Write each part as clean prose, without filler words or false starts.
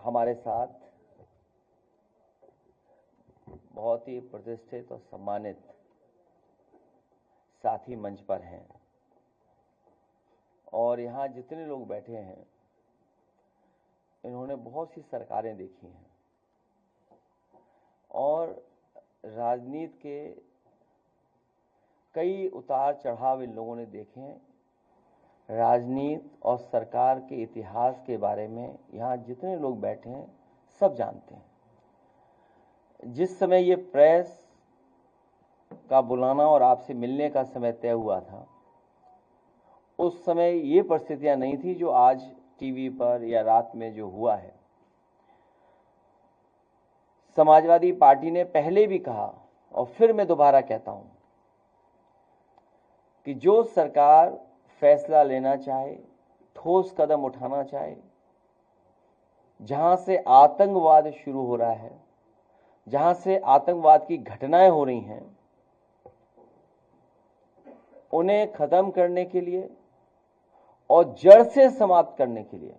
हमारे साथ बहुत ही प्रतिष्ठित और सम्मानित साथी मंच पर हैं और यहाँ जितने लोग बैठे हैं इन्होंने बहुत सी सरकारें देखी हैं और राजनीति के कई उतार चढ़ाव इन लोगों ने देखे हैं। राजनीति और सरकार के इतिहास के बारे में यहाँ जितने लोग बैठे हैं सब जानते हैं। जिस समय ये प्रेस का बुलाना और आपसे मिलने का समय तय हुआ था, उस समय ये परिस्थितियां नहीं थी जो आज टीवी पर या रात में जो हुआ है। समाजवादी पार्टी ने पहले भी कहा और फिर मैं दोबारा कहता हूं कि जो सरकार फैसला लेना चाहे, ठोस कदम उठाना चाहे, जहां से आतंकवाद शुरू हो रहा है, जहां से आतंकवाद की घटनाएं हो रही हैं, उन्हें खत्म करने के लिए और जड़ से समाप्त करने के लिए,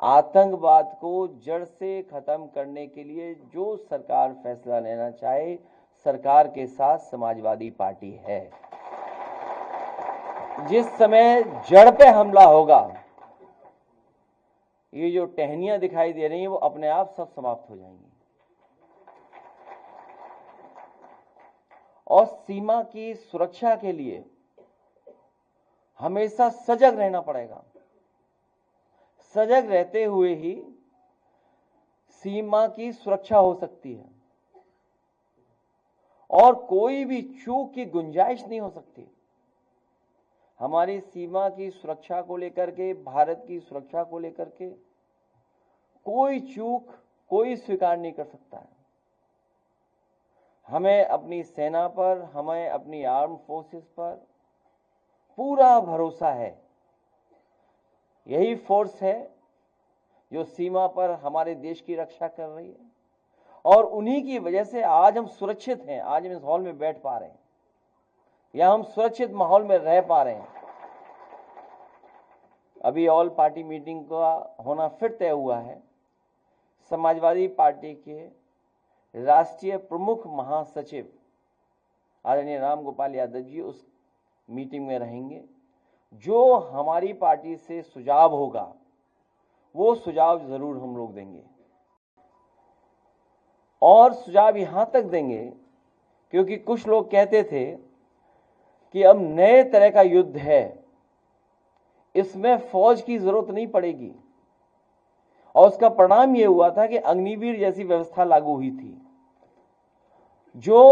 आतंकवाद को जड़ से खत्म करने के लिए जो सरकार फैसला लेना चाहे, सरकार के साथ समाजवादी पार्टी है। जिस समय जड़ पे हमला होगा, ये जो टहनियां दिखाई दे रही हैं वो अपने आप सब समाप्त हो जाएंगी। और सीमा की सुरक्षा के लिए हमेशा सजग रहना पड़ेगा। सजग रहते हुए ही सीमा की सुरक्षा हो सकती है और कोई भी चूक की गुंजाइश नहीं हो सकती। हमारी सीमा की सुरक्षा को लेकर के, भारत की सुरक्षा को लेकर के कोई चूक कोई स्वीकार नहीं कर सकता है। हमें अपनी सेना पर, हमें अपनी आर्म फोर्सेस पर पूरा भरोसा है। यही फोर्स है जो सीमा पर हमारे देश की रक्षा कर रही है और उन्हीं की वजह से आज हम सुरक्षित हैं। आज हम इस हॉल में बैठ पा रहे हैं या हम सुरक्षित माहौल में रह पा रहे हैं। अभी ऑल पार्टी मीटिंग का होना फिर तय हुआ है। समाजवादी पार्टी के राष्ट्रीय प्रमुख महासचिव आदरणीय राम गोपाल यादव जी उस मीटिंग में रहेंगे। जो हमारी पार्टी से सुझाव होगा वो सुझाव जरूर हम लोग देंगे और सुझाव यहां तक देंगे क्योंकि कुछ लोग कहते थे कि अब नए तरह का युद्ध है, इसमें फौज की जरूरत नहीं पड़ेगी और उसका परिणाम यह हुआ था कि अग्निवीर जैसी व्यवस्था लागू हुई थी जो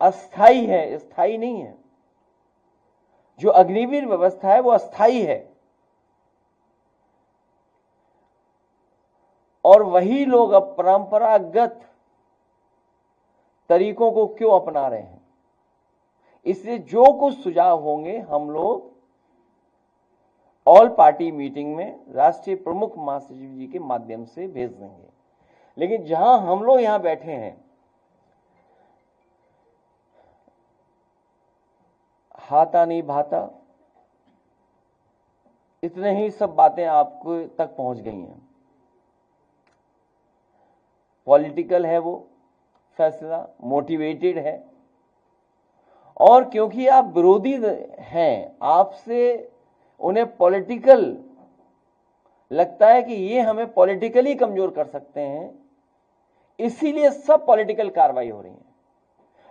अस्थाई है, स्थायी नहीं है। जो अग्निवीर व्यवस्था है वो अस्थाई है और वही लोग अब परंपरागत तरीकों को क्यों अपना रहे हैं। इसलिए जो कुछ सुझाव होंगे हम लोग ऑल पार्टी मीटिंग में राष्ट्रीय प्रमुख महासचिव जी के माध्यम से भेज देंगे। लेकिन जहां हम लोग यहां बैठे हैं, हाथा नहीं भाता, इतने ही सब बातें आपको तक पहुंच गई हैं। पॉलिटिकल है वो फैसला, मोटिवेटेड है और क्योंकि आप विरोधी हैं, आपसे उन्हें पॉलिटिकल लगता है कि ये हमें पॉलिटिकली कमजोर कर सकते हैं, इसीलिए सब पॉलिटिकल कार्रवाई हो रही है।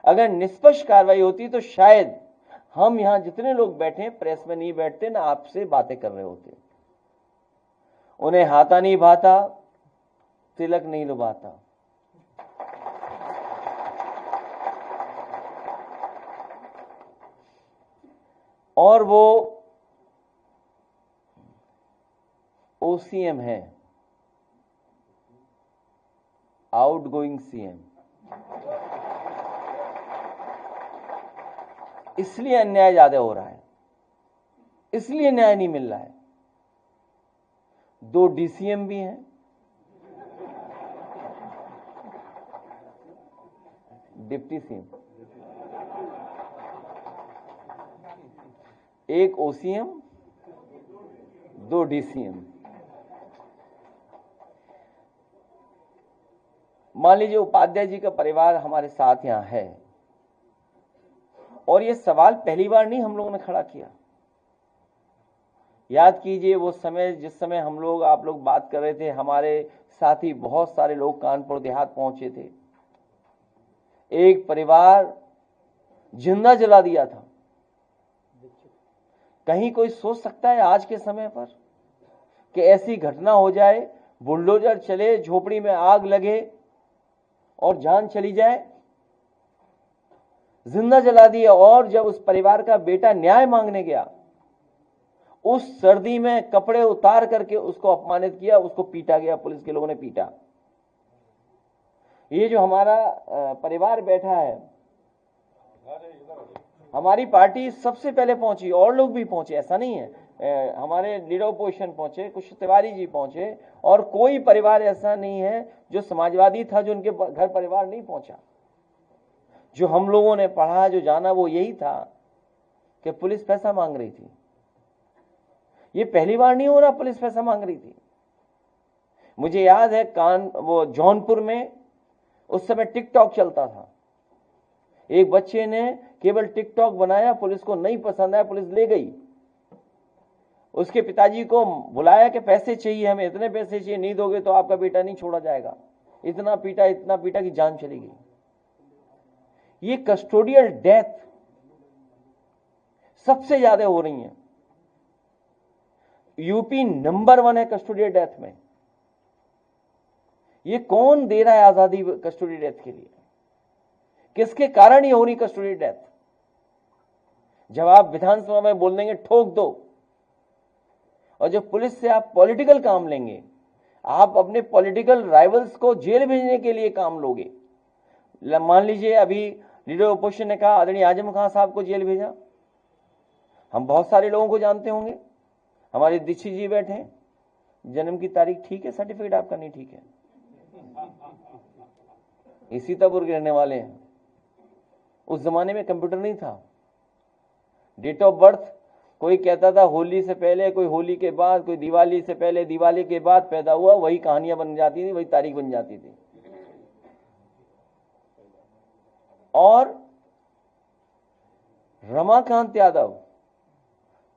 अगर निष्पक्ष कार्रवाई होती तो शायद हम यहां जितने लोग बैठे हैं प्रेस में नहीं बैठते, ना आपसे बातें कर रहे होते। उन्हें हाथा नहीं भाता, तिलक नहीं लुभाता। और वो ओसीएम है, आउटगोइंग सीएम। इसलिए अन्याय ज्यादा हो रहा है, इसलिए न्याय नहीं मिल रहा है। 2 डीसीएम भी हैं, डिप्टी सीएम, 1 ओसीएम, 2 डीसीएम। मान लीजिए उपाध्याय जी का परिवार हमारे साथ यहाँ है, और ये सवाल पहली बार नहीं हम लोगों ने खड़ा किया। याद कीजिए वो समय, जिस समय हम लोग, आप लोग बात कर रहे थे, हमारे साथ ही बहुत सारे लोग कानपुर देहात पहुंचे थे। एक परिवार जिंदा जला दिया था। कहीं कोई सोच सकता है आज के समय पर कि ऐसी घटना हो जाए, बुलडोजर चले, झोपड़ी में आग लगे और जान चली जाए? जिंदा जला दिया। और जब उस परिवार का बेटा न्याय मांगने गया, उस सर्दी में कपड़े उतार करके उसको अपमानित किया, उसको पीटा गया, पुलिस के लोगों ने पीटा। ये जो हमारा परिवार बैठा है, हमारी पार्टी सबसे पहले पहुंची, और लोग भी पहुंचे, ऐसा नहीं है। हमारे लीडर ऑपोजिशन पहुंचे, कुछ तिवारी जी पहुंचे, और कोई परिवार ऐसा नहीं है जो समाजवादी था जो उनके घर परिवार नहीं पहुंचा। जो हम लोगों ने पढ़ा, जो जाना, वो यही था कि पुलिस पैसा मांग रही थी। ये पहली बार नहीं हो रहा, पुलिस पैसा मांग रही थी। मुझे याद है वो जौनपुर में उस समय टिकटॉक चलता था। एक बच्चे ने केवल टिकटॉक बनाया, पुलिस को नहीं पसंद आया, पुलिस ले गई। उसके पिताजी को बुलाया कि पैसे चाहिए, हमें इतने पैसे चाहिए, नहीं दोगे तो आपका बेटा नहीं छोड़ा जाएगा। इतना पीटा कि जान चली गई। ये कस्टोडियल डेथ सबसे ज्यादा हो रही है। यूपी नंबर 1 है कस्टोडियल डेथ में। ये कौन दे रहा है आजादी कस्टोडियल डेथ के लिए? किसके कारण ये हो रही कस्टोडियल डेथ? जब आप विधानसभा में बोल देंगे ठोक दो, और जब पुलिस से आप पॉलिटिकल काम लेंगे, आप अपने पॉलिटिकल राइवल्स को जेल भेजने के लिए काम लोगे। मान लीजिए अभी लीडर ऑपोजिशन ने कहा आदरणीय आजम खान साहब को जेल भेजा। हम बहुत सारे लोगों को जानते होंगे। हमारे दीक्षित जी बैठे हैं, जन्म की तारीख ठीक है, सर्टिफिकेट आपका नहीं ठीक है, इसी सीतापुर के रहने वाले हैं। उस जमाने में कंप्यूटर नहीं था। डेट ऑफ बर्थ कोई कहता था होली से पहले, कोई होली के बाद, कोई दिवाली से पहले, दिवाली के बाद पैदा हुआ, वही कहानियां बन जाती थी, वही तारीख बन जाती थी। और रमाकांत यादव,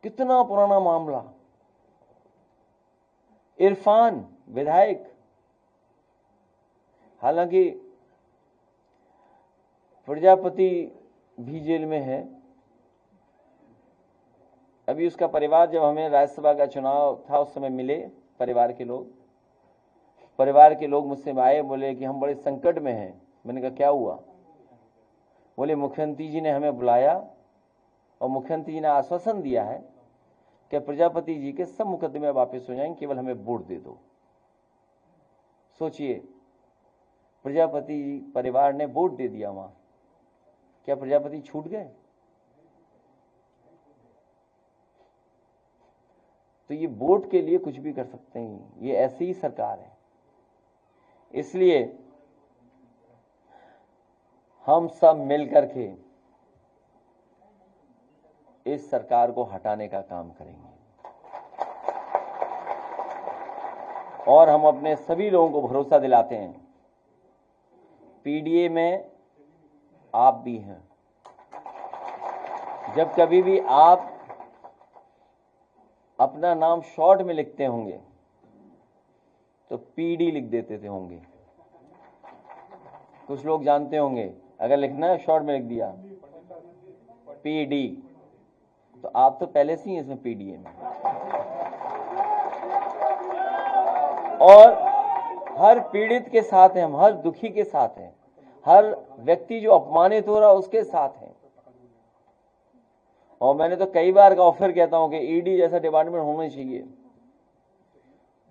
कितना पुराना मामला। इरफान विधायक, हालांकि प्रजापति भी जेल में है। अभी उसका परिवार, जब हमें राज्यसभा का चुनाव था उस समय मिले परिवार के लोग मुझसे आए, बोले कि हम बड़े संकट में हैं। मैंने कहा क्या हुआ? बोले मुख्यमंत्री जी ने हमें बुलाया और मुख्यमंत्री जी ने आश्वासन दिया है कि प्रजापति जी के सब मुकदमे वापस हो जाएंगे, केवल हमें वोट दे दो। सोचिए, प्रजापति परिवार ने वोट दे दिया वहां, क्या प्रजापति छूट गए? तो ये वोट के लिए कुछ भी कर सकते हैं, ये ऐसी ही सरकार है। इसलिए हम सब मिलकर के इस सरकार को हटाने का काम करेंगे, और हम अपने सभी लोगों को भरोसा दिलाते हैं, पीडीए में आप भी हैं। जब कभी भी आप अपना नाम शॉर्ट में लिखते होंगे तो पीडी लिख देते थे होंगे। कुछ लोग जानते होंगे, अगर लिखना है शॉर्ट में लिख दिया पीडी, तो आप तो पहले से ही इसमें पीडीए में। और हर पीड़ित के साथ हैं हम, हर दुखी के साथ हैं, हर व्यक्ति जो अपमानित हो रहा उसके साथ हैं। और मैंने तो कई बार का ऑफर कहता हूं कि ईडी जैसा डिपार्टमेंट होना चाहिए।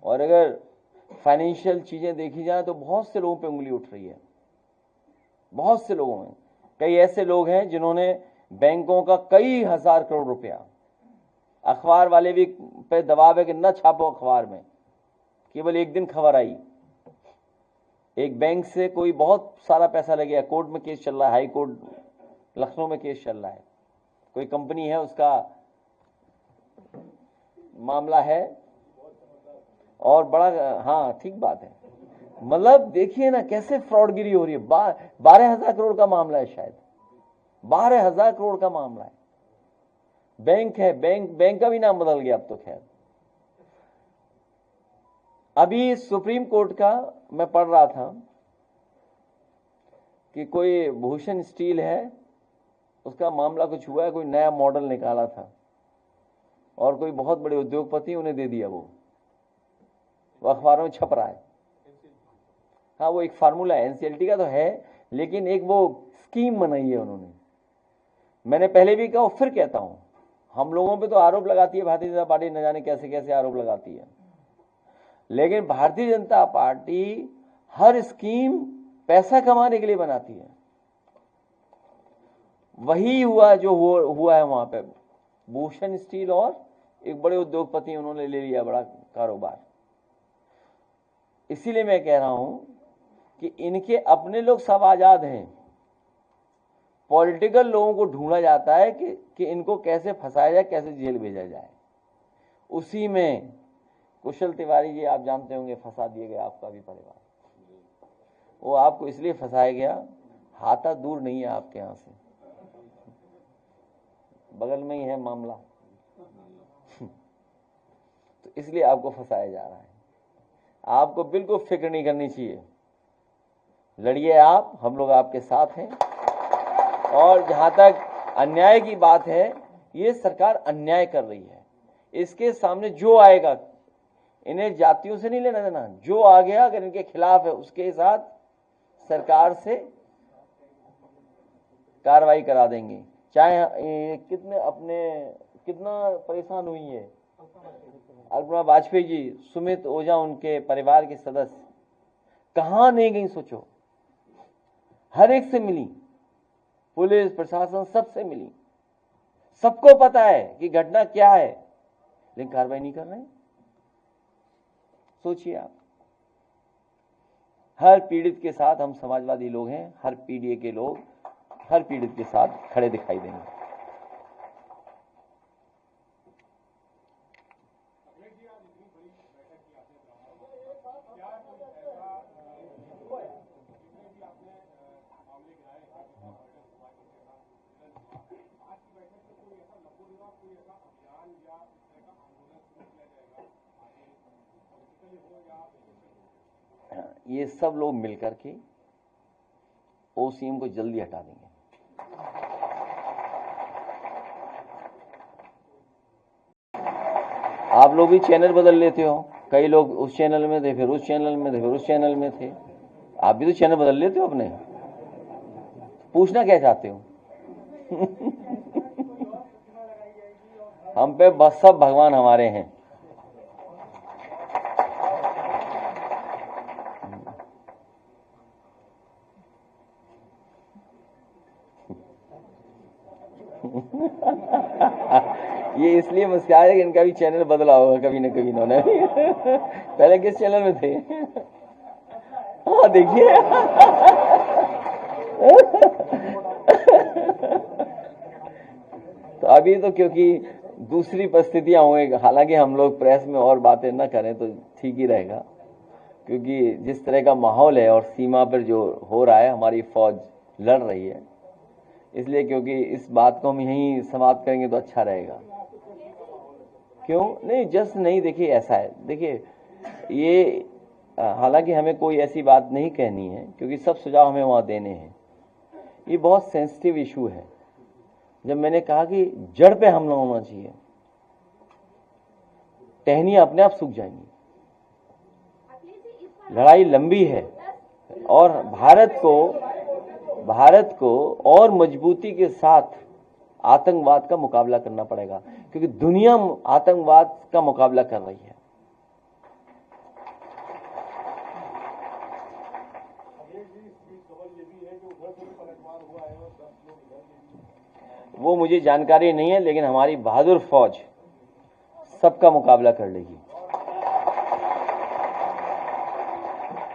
और अगर फाइनेंशियल चीजें देखी जाए तो बहुत से लोगों पे उंगली उठ रही है, बहुत से लोगों में। कई ऐसे लोग हैं जिन्होंने बैंकों का कई हजार करोड़ रुपया, अखबार वाले भी पे दबाव है कि न छापो अखबार में। केवल एक दिन खबर आई, एक बैंक से कोई बहुत सारा पैसा लग गया, कोर्ट में केस चल रहा है, हाई कोर्ट लखनऊ में केस चल रहा है। कोई कंपनी है, उसका मामला है और बड़ा, हाँ ठीक बात है, मतलब देखिए ना कैसे फ्रॉडगिरी हो रही है। 12,000 करोड़ का मामला है, शायद 12,000 करोड़ का मामला है। बैंक है, बैंक का भी नाम बदल गया अब तो। खैर, अभी सुप्रीम कोर्ट का मैं पढ़ रहा था कि कोई भूषण स्टील है, उसका मामला कुछ हुआ है, कोई नया मॉडल निकाला था और कोई बहुत बड़े उद्योगपति उन्हें दे दिया। वो अखबारों में छप रहा है। हाँ, वो एक फार्मूला है, एनसीएलटी का तो है, लेकिन एक वो स्कीम बनाई है उन्होंने। मैंने पहले भी कहा, फिर कहता हूं, हम लोगों पे तो आरोप लगाती है भारतीय जनता पार्टी, न जाने कैसे कैसे आरोप लगाती है, लेकिन भारतीय जनता पार्टी हर स्कीम पैसा कमाने के लिए बनाती है। वही हुआ जो हुआ है वहां पे। भूषण स्टील और एक बड़े उद्योगपति उन्होंने ले लिया बड़ा कारोबार। इसीलिए मैं कह रहा हूं कि इनके अपने लोग सब आजाद हैं, पॉलिटिकल लोगों को ढूंढा जाता है कि इनको कैसे फंसाया जाए, कैसे जेल भेजा जाए। उसी में कुशल तिवारी जी, आप जानते होंगे, फंसा दिए गए आपका भी परिवार। वो आपको इसलिए फंसाया गया, हाथा दूर नहीं है आपके यहां से, बगल में ही है मामला, तो इसलिए आपको फंसाया जा रहा है। आपको बिल्कुल फिक्र नहीं करनी चाहिए, लड़िए आप, हम लोग आपके साथ हैं। और जहां तक अन्याय की बात है, ये सरकार अन्याय कर रही है। इसके सामने जो आएगा, इन्हें जातियों से नहीं लेना देना, जो आ गया अगर इनके खिलाफ है उसके साथ सरकार से कार्रवाई करा देंगे। चाहे कितना परेशान हुई है अल्पना वाजपेयी जी, सुमित ओझा उनके परिवार के सदस्य, कहां नहीं गई सोचो, हर एक से मिली, पुलिस प्रशासन सबसे मिली, सबको पता है कि घटना क्या है, लेकिन कार्रवाई नहीं कर रहे। सोचिए आप, हर पीड़ित के साथ हम समाजवादी लोग हैं, हर पीडीए के लोग हर पीड़ित के साथ खड़े दिखाई देंगे। ये सब लोग मिलकर के ओसीएम को जल्दी हटा देंगे। आप लोग भी चैनल बदल लेते हो, कई लोग उस चैनल में थे, फिर उस चैनल में थे, फिर उस चैनल में थे। आप भी तो चैनल बदल लेते हो अपने, पूछना क्या चाहते हो? हम पे बस सब भगवान हमारे हैं। ये इसलिए मुस्कुरा है कि इनका भी चैनल बदला होगा कभी न कभी इन्होंने। पहले किस चैनल में थे? हाँ देखिए। तो अभी तो क्योंकि दूसरी परिस्थितियां होंगी, हालांकि हम लोग प्रेस में और बातें न करें तो ठीक ही रहेगा, क्योंकि जिस तरह का माहौल है और सीमा पर जो हो रहा है, हमारी फौज लड़ रही है, इसलिए क्योंकि इस बात को हम यहीं समाप्त करेंगे तो अच्छा रहेगा। क्यों नहीं? जस्ट नहीं, देखिए ऐसा है, देखिए ये हालांकि हमें कोई ऐसी बात नहीं कहनी है, क्योंकि सब सुझाव हमें वहां देने हैं। ये बहुत सेंसिटिव इशू है। जब मैंने कहा कि जड़ पे हमला होना चाहिए, टहनियां अपने आप सूख जाएंगी। लड़ाई लंबी है और भारत को और मजबूती के साथ आतंकवाद का मुकाबला करना पड़ेगा, क्योंकि दुनिया आतंकवाद का मुकाबला कर रही है। वो मुझे जानकारी नहीं है, लेकिन हमारी बहादुर फौज सबका मुकाबला कर लेगी।